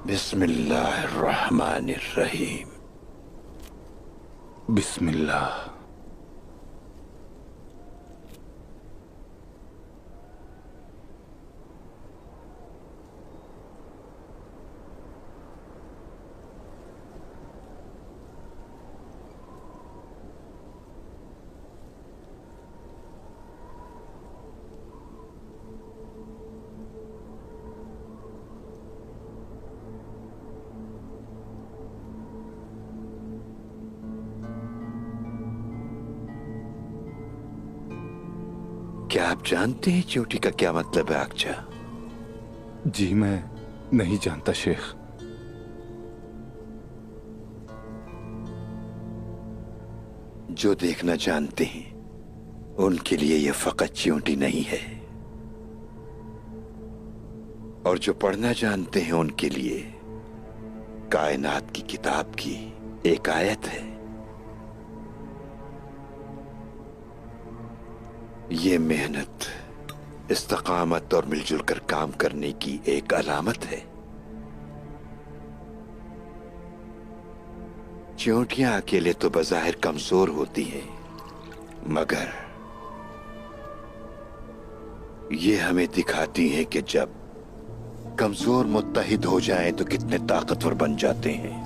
बिस्मिल्लाहिर्रहमानिर्रहीम। बिस्मिल्लाह। क्या आप जानते हैं चींटी का क्या मतलब है आगचा? जी मैं नहीं जानता शेख। जो देखना जानते हैं उनके लिए यह फकत चींटी नहीं है, और जो पढ़ना जानते हैं उनके लिए कायनात की किताब की एक आयत है। ये मेहनत, इस्तकामत और मिलजुल कर काम करने की एक अलामत है। चींटियां अकेले तो बज़ाहिर कमजोर होती हैं, मगर ये हमें दिखाती हैं कि जब कमजोर मुत्तहिद हो जाएं तो कितने ताकतवर बन जाते हैं।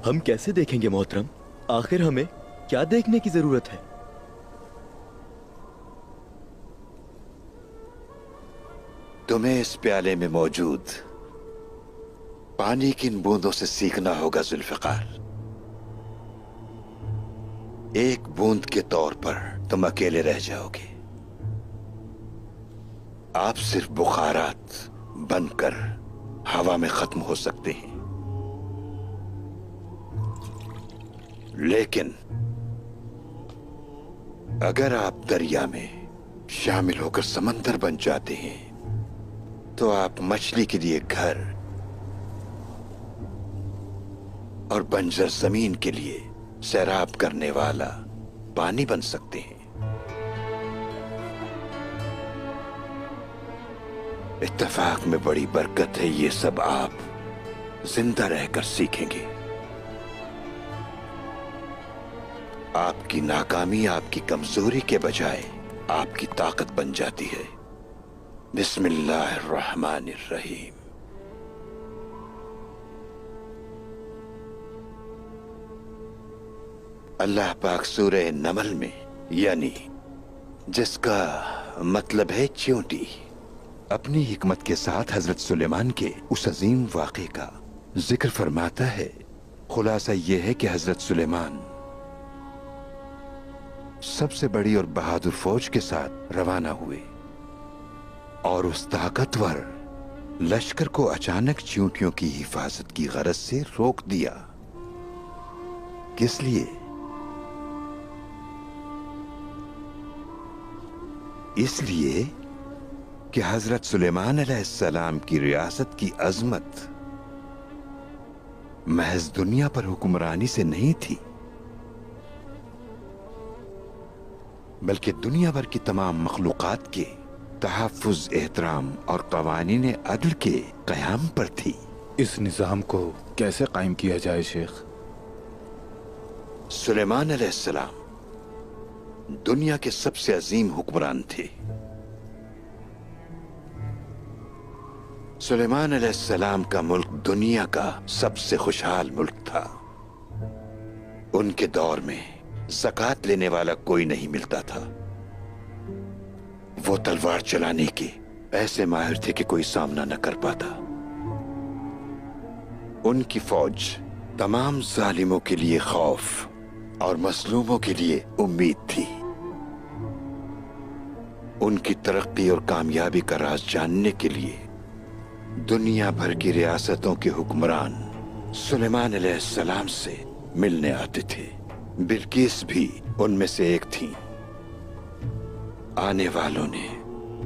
हम कैसे देखेंगे मोहतरम? आखिर हमें क्या देखने की जरूरत है? तुम्हें इस प्याले में मौजूद पानी की इन बूंदों से सीखना होगा जुल्फ़िकार। एक बूंद के तौर पर तुम अकेले रह जाओगे। आप सिर्फ बुखारात बनकर हवा में खत्म हो सकते हैं, लेकिन अगर आप दरिया में शामिल होकर समंदर बन जाते हैं तो आप मछली के लिए घर और बंजर जमीन के लिए सैराब करने वाला पानी बन सकते हैं। इत्तेफाक में बड़ी बरकत है, ये सब आप जिंदा रहकर सीखेंगे। आपकी नाकामी आपकी कमजोरी के बजाय आपकी ताकत बन जाती है। बिस्मिल्लाहिर्रहमानिर्रहीम। अल्लाह पाक सूरह नमल में, यानी जिसका मतलब है चींटी, अपनी हिकमत के साथ हजरत सुलेमान के उस अजीम वाक़े का जिक्र फरमाता है। खुलासा यह है कि हजरत सुलेमान सबसे बड़ी और बहादुर फौज के साथ रवाना हुए और उस ताकतवर लश्कर को अचानक चींटियों की हिफाजत की गरज से रोक दिया। किस लिए? इसलिए कि हजरत सुलेमान अलैहिस्सलाम की रियासत की अजमत महज दुनिया पर हुक्मरानी से नहीं थी, बल्कि दुनिया भर की तमाम मखलूकात के तहफ़्फ़ुज़, एहतराम और क़वानीन अदल के क़याम पर थी। इस निज़ाम को कैसे कायम किया जाए शेख? सुलेमान अलैहिस्सलाम दुनिया के सबसे अजीम हुक्मरान थे। सुलेमान अलैहिस्सलाम का मुल्क दुनिया का सबसे खुशहाल मुल्क था। उनके दौर में ज़कात लेने वाला कोई नहीं मिलता था। वो तलवार चलाने के ऐसे माहिर थे कि कोई सामना न कर पाता। उनकी फौज तमाम जालिमों के लिए खौफ और मजलूमों के लिए उम्मीद थी। उनकी तरक्की और कामयाबी का राज जानने के लिए दुनिया भर की रियासतों के हुक्मरान सुलेमान अलैहिस्सलाम से मिलने आते थे। बिल्किस भी उनमें से एक थी। आने वालों ने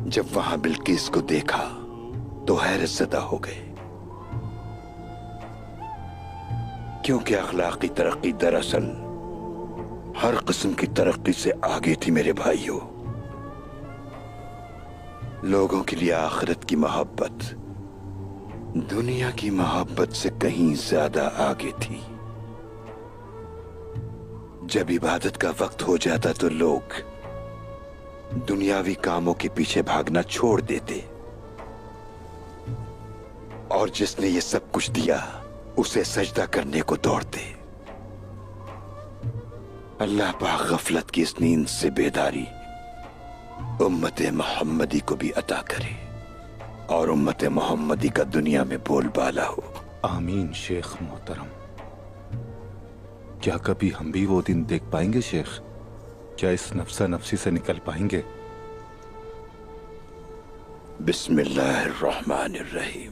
जब वहां बिल्किस को देखा तो हैरतज़दा हो गए, क्योंकि अखलाकी तरक्की दरअसल हर किस्म की तरक्की से आगे थी। मेरे भाइयों, लोगों के लिए आखिरत की मोहब्बत दुनिया की मोहब्बत से कहीं ज्यादा आगे थी। जब इबादत का वक्त हो जाता तो लोग दुनियावी कामों के पीछे भागना छोड़ देते और जिसने ये सब कुछ दिया उसे सजदा करने को दौड़ते। अल्लाह पाक गफलत की इस नींद से बेदारी उम्मत मोहम्मदी को भी अता करे और उम्मत मोहम्मदी का दुनिया में बोलबाला हो। आमीन शेख मोहतरम। क्या कभी हम भी वो दिन देख पाएंगे शेख? क्या इस नफ्सा नफ्सी से निकल पाएंगे? बिस्मिल्लाहिर्रहमानिर्रहीम।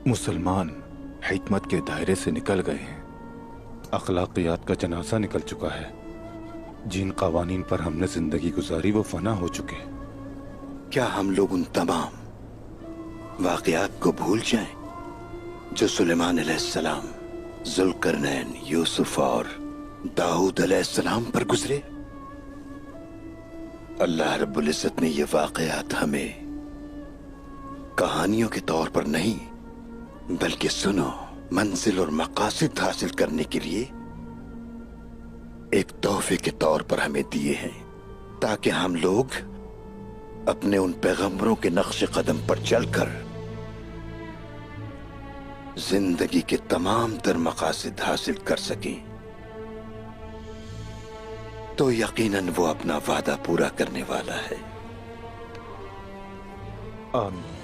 मुसलमान हिकमत के दायरे से निकल गए हैं। अखलाकियात का जनाजा निकल चुका है। जिन कवानीन पर हमने जिंदगी गुजारी वो फना हो चुके। क्या हम लोग उन तमाम वाकयात को भूल जाएं जो सुलेमान अलैहिस्सलाम, जुल्करनैन, यूसुफ और दाऊद अलैहिस्सलाम पर गुजरे? अल्लाह रब्बुल इज्जत ने ये वाकयात हमें कहानियों के तौर पर नहीं बल्कि सुनो मंजिल और मकासद हासिल करने के लिए एक तोहफे के तौर पर हमें दिए हैं, ताकि हम लोग अपने उन पैगंबरों के नक्श कदम पर चलकर जिंदगी के तमाम तर मकासद हासिल कर सकें। तो यकीनन वो अपना वादा पूरा करने वाला है। आमीन।